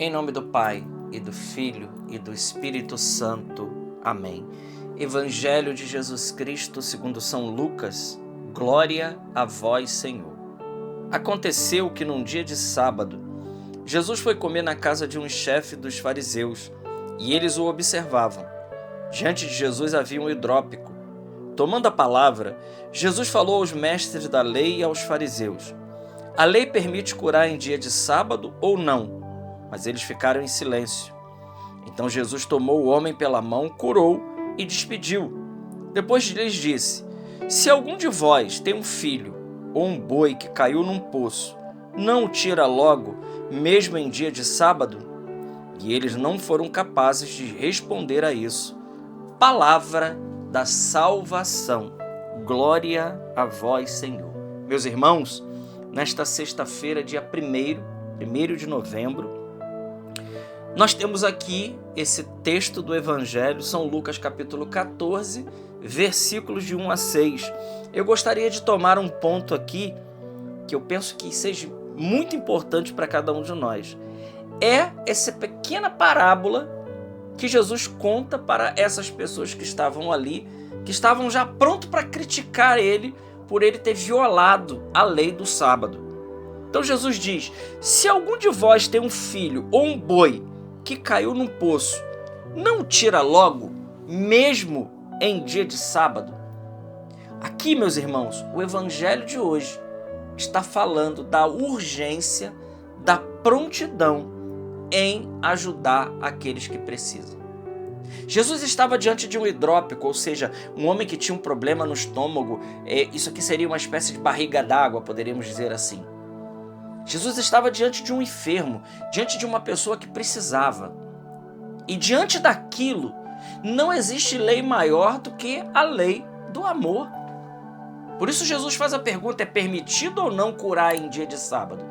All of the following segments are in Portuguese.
Em nome do Pai, e do Filho, e do Espírito Santo. Amém. Evangelho de Jesus Cristo segundo São Lucas. Glória a vós, Senhor. Aconteceu que num dia de sábado, Jesus foi comer na casa de um chefe dos fariseus, e eles o observavam. Diante de Jesus havia um hidrópico. Tomando a palavra, Jesus falou aos mestres da lei e aos fariseus: a lei permite curar em dia de sábado ou não? Mas eles ficaram em silêncio. Então Jesus tomou o homem pela mão, curou e despediu. Depois lhes disse: se algum de vós tem um filho ou um boi que caiu num poço, não o tira logo, mesmo em dia de sábado? E eles não foram capazes de responder a isso. Palavra da salvação. Glória a vós, Senhor. Meus irmãos, nesta sexta-feira, dia 1º de novembro, nós temos aqui esse texto do Evangelho, São Lucas capítulo 14, versículos de 1 a 6. Eu gostaria de tomar um ponto aqui que eu penso que seja muito importante para cada um de nós. É essa pequena parábola que Jesus conta para essas pessoas que estavam ali, que estavam já prontos para criticar ele por ele ter violado a lei do sábado. Então Jesus diz: se algum de vós tem um filho ou um boi que caiu num poço, não o tira logo, mesmo em dia de sábado? Aqui, meus irmãos, o evangelho de hoje está falando da urgência, da prontidão em ajudar aqueles que precisam. Jesus estava diante de um hidrópico, ou seja, um homem que tinha um problema no estômago. Isso aqui seria uma espécie de barriga d'água, poderíamos dizer assim. Jesus estava diante de um enfermo, diante de uma pessoa que precisava. E diante daquilo, não existe lei maior do que a lei do amor. Por isso Jesus faz a pergunta: é permitido ou não curar em dia de sábado?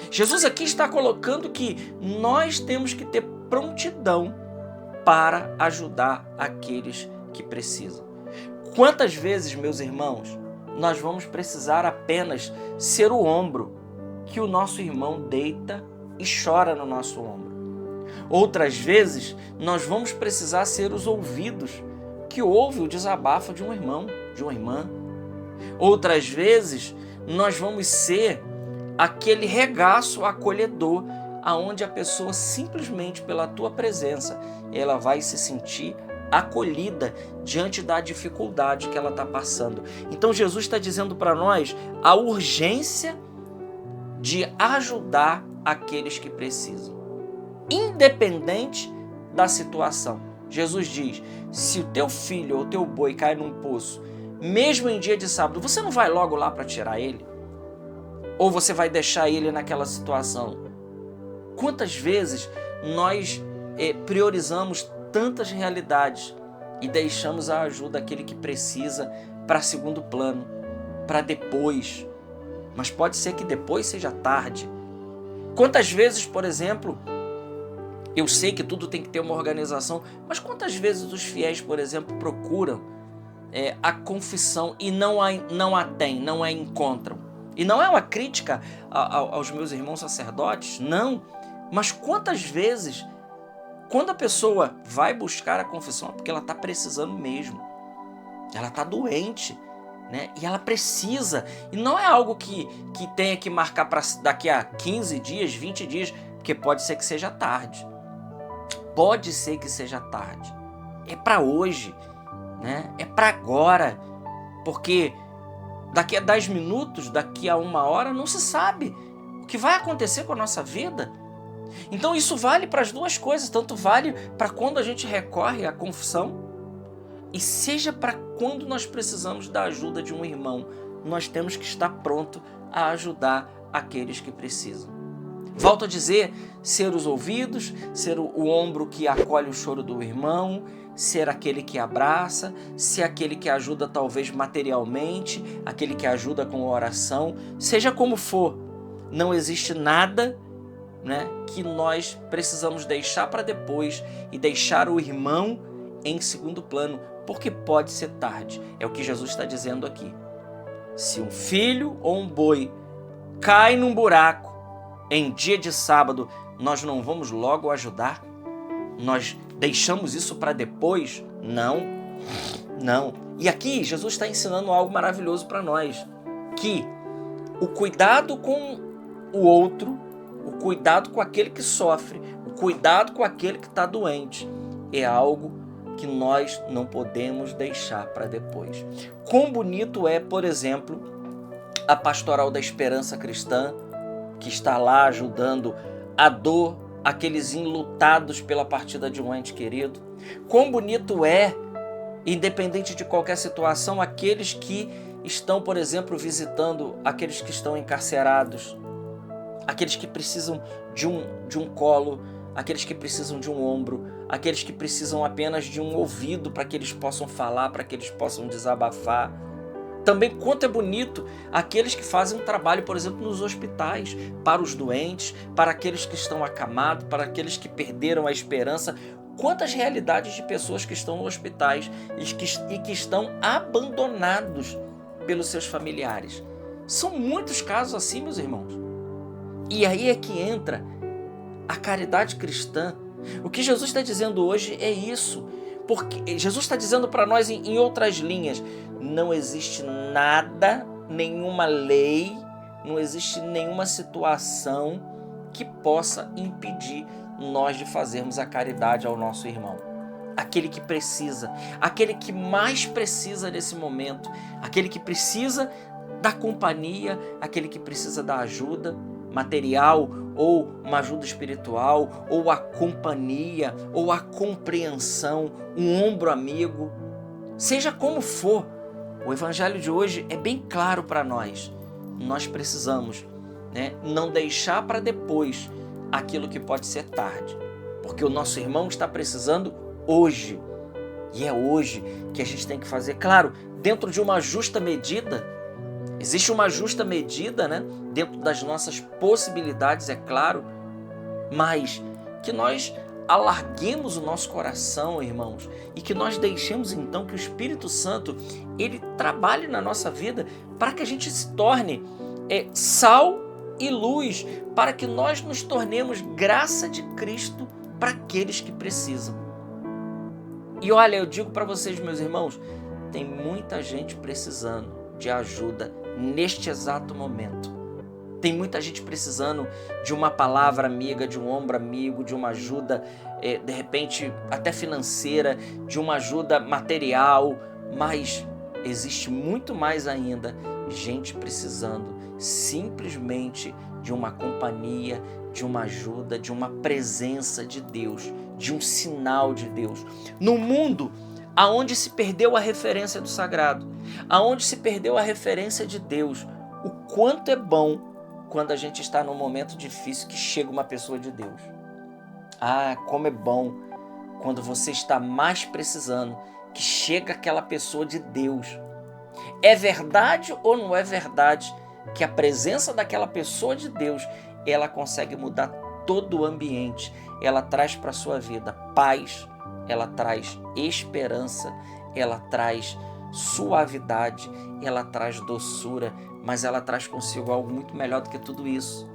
Jesus aqui está colocando que nós temos que ter prontidão para ajudar aqueles que precisam. Quantas vezes, meus irmãos, nós vamos precisar apenas ser o ombro que o nosso irmão deita e chora no nosso ombro? Outras vezes, nós vamos precisar ser os ouvidos que ouve o desabafo de um irmão, de uma irmã. Outras vezes, nós vamos ser aquele regaço acolhedor, aonde a pessoa simplesmente pela tua presença, ela vai se sentir acolhida diante da dificuldade que ela está passando. Então Jesus está dizendo para nós a urgência de ajudar aqueles que precisam, independente da situação. Jesus diz: se o teu filho ou o teu boi cai num poço, mesmo em dia de sábado, você não vai logo lá para tirar ele? Ou você vai deixar ele naquela situação? Quantas vezes nós priorizamos tantas realidades e deixamos a ajuda daquele que precisa para segundo plano, para depois? Mas pode ser que depois seja tarde. Quantas vezes, por exemplo, eu sei que tudo tem que ter uma organização, mas quantas vezes os fiéis, por exemplo, procuram a confissão e não a encontram? E não é uma crítica aos meus irmãos sacerdotes, não. Mas quantas vezes, quando a pessoa vai buscar a confissão, é porque ela está precisando mesmo. Ela está doente, né? E ela precisa. E não é algo que tenha que marcar para daqui a 15 dias, 20 dias, porque pode ser que seja tarde. Pode ser que seja tarde. É para hoje, né? É para agora. Porque daqui a 10 minutos, daqui a 1 hora, não se sabe o que vai acontecer com a nossa vida. Então isso vale para as duas coisas, tanto vale para quando a gente recorre à confissão, e seja para quando nós precisamos da ajuda de um irmão. Nós temos que estar pronto a ajudar aqueles que precisam. Volto a dizer, ser os ouvidos, ser o ombro que acolhe o choro do irmão, ser aquele que abraça, ser aquele que ajuda talvez materialmente, aquele que ajuda com a oração, seja como for, não existe nada, né, que nós precisamos deixar para depois e deixar o irmão em segundo plano, porque pode ser tarde. É o que Jesus está dizendo aqui. Se um filho ou um boi cai num buraco em dia de sábado, nós não vamos logo ajudar? Nós deixamos isso para depois? Não, não. E aqui Jesus está ensinando algo maravilhoso para nós, que o cuidado com o outro, o cuidado com aquele que sofre, o cuidado com aquele que está doente, é algo que nós não podemos deixar para depois. Quão bonito é, por exemplo, a Pastoral da Esperança Cristã, que está lá ajudando a dor, aqueles enlutados pela partida de um ente querido. Quão bonito é, independente de qualquer situação, aqueles que estão, por exemplo, visitando aqueles que estão encarcerados, aqueles que precisam de um colo, aqueles que precisam de um ombro, aqueles que precisam apenas de um ouvido para que eles possam falar, para que eles possam desabafar. Também quanto é bonito aqueles que fazem um trabalho, por exemplo, nos hospitais, para os doentes, para aqueles que estão acamados, para aqueles que perderam a esperança. Quantas realidades de pessoas que estão nos hospitais e que estão abandonados pelos seus familiares. São muitos casos assim, meus irmãos. E aí é que entra a caridade cristã. O que Jesus está dizendo hoje é isso. Porque Jesus está dizendo para nós em outras linhas, não existe nada, nenhuma lei, não existe nenhuma situação que possa impedir nós de fazermos a caridade ao nosso irmão. Aquele que precisa, aquele que mais precisa nesse momento, aquele que precisa da companhia, aquele que precisa da ajuda material ou uma ajuda espiritual, ou a companhia, ou a compreensão, um ombro amigo, seja como for. O evangelho de hoje é bem claro para nós. Nós precisamos, não deixar para depois aquilo que pode ser tarde, porque o nosso irmão está precisando hoje, e é hoje que a gente tem que fazer, claro, dentro de uma justa medida. Existe uma justa medida, dentro das nossas possibilidades, é claro, mas que nós alarguemos o nosso coração, irmãos, e que nós deixemos então que o Espírito Santo, ele trabalhe na nossa vida para que a gente se torne sal e luz, para que nós nos tornemos graça de Cristo para aqueles que precisam. E olha, eu digo para vocês, meus irmãos, tem muita gente precisando de ajuda neste exato momento. Tem muita gente precisando de uma palavra amiga, de um ombro amigo, de uma ajuda, de repente até financeira, de uma ajuda material, mas existe muito mais ainda gente precisando simplesmente de uma companhia, de uma ajuda, de uma presença de Deus, de um sinal de Deus. No mundo aonde se perdeu a referência do sagrado, aonde se perdeu a referência de Deus, o quanto é bom quando a gente está num momento difícil que chega uma pessoa de Deus. Ah, como é bom quando você está mais precisando que chega aquela pessoa de Deus. É verdade ou não é verdade que a presença daquela pessoa de Deus, ela consegue mudar todo o ambiente, ela traz para a sua vida paz, ela traz esperança, ela traz suavidade, ela traz doçura, mas ela traz consigo algo muito melhor do que tudo isso.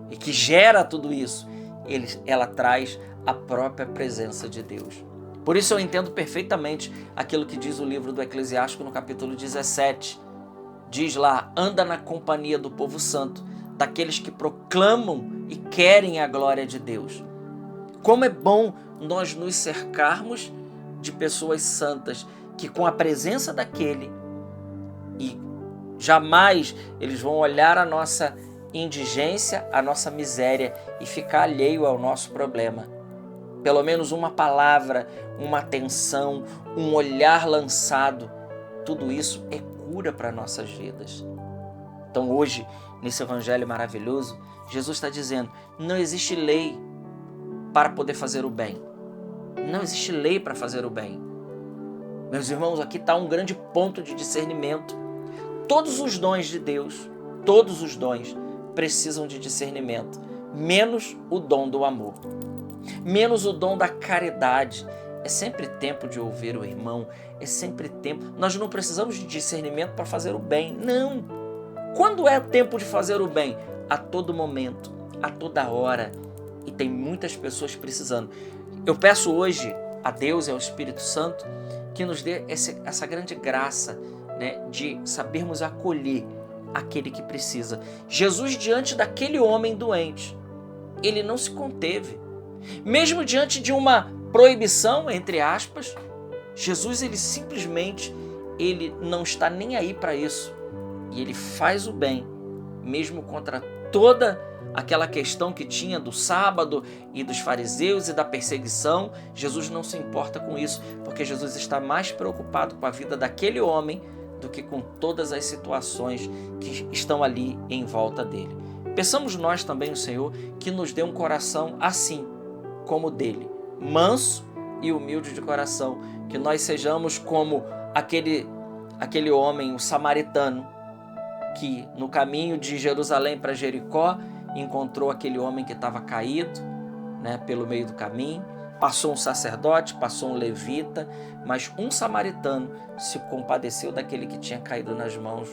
E que gera tudo isso, ela traz a própria presença de Deus. Por isso eu entendo perfeitamente aquilo que diz o livro do Eclesiástico no capítulo 17. Diz lá, anda na companhia do povo santo, daqueles que proclamam e querem a glória de Deus. Como é bom nós nos cercarmos de pessoas santas, que com a presença daquele, e jamais eles vão olhar a nossa indigência, a nossa miséria e ficar alheio ao nosso problema. Pelo menos uma palavra, uma atenção, um olhar lançado, tudo isso é cura para nossas vidas. Então hoje, nesse evangelho maravilhoso, Jesus está dizendo, não existe lei para poder fazer o bem. Não existe lei para fazer o bem. Meus irmãos, aqui está um grande ponto de discernimento. Todos os dons de Deus, todos os dons precisam de discernimento, menos o dom do amor, menos o dom da caridade. É sempre tempo de ouvir o irmão, é sempre tempo. Nós não precisamos de discernimento para fazer o bem, não. Quando é tempo de fazer o bem? A todo momento, a toda hora. E tem muitas pessoas precisando. Eu peço hoje a Deus e ao Espírito Santo que nos dê essa grande graça, né, de sabermos acolher aquele que precisa. Jesus, diante daquele homem doente, ele não se conteve. Mesmo diante de uma proibição, entre aspas, Jesus, ele simplesmente, ele não está nem aí para isso. E ele faz o bem, mesmo contra toda aquela questão que tinha do sábado e dos fariseus e da perseguição. Jesus não se importa com isso, porque Jesus está mais preocupado com a vida daquele homem do que com todas as situações que estão ali em volta dele. Peçamos nós também o Senhor que nos dê um coração assim como o dele, manso e humilde de coração, que nós sejamos como aquele homem, o samaritano, que no caminho de Jerusalém para Jericó encontrou aquele homem que estava caído, né, pelo meio do caminho. Passou um sacerdote, passou um levita, mas um samaritano se compadeceu daquele que tinha caído nas mãos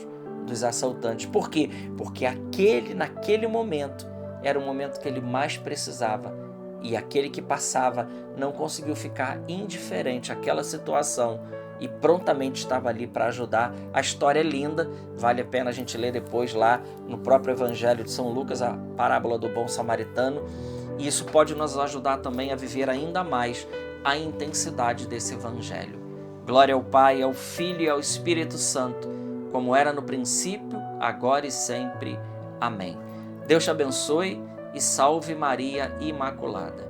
dos assaltantes. Por quê? Porque naquele momento, era o momento que ele mais precisava. E aquele que passava não conseguiu ficar indiferente àquela situação e prontamente estava ali para ajudar. A história é linda, vale a pena a gente ler depois lá no próprio Evangelho de São Lucas, a parábola do bom samaritano. E isso pode nos ajudar também a viver ainda mais a intensidade desse Evangelho. Glória ao Pai, ao Filho e ao Espírito Santo, como era no princípio, agora e sempre. Amém. Deus te abençoe e salve Maria Imaculada.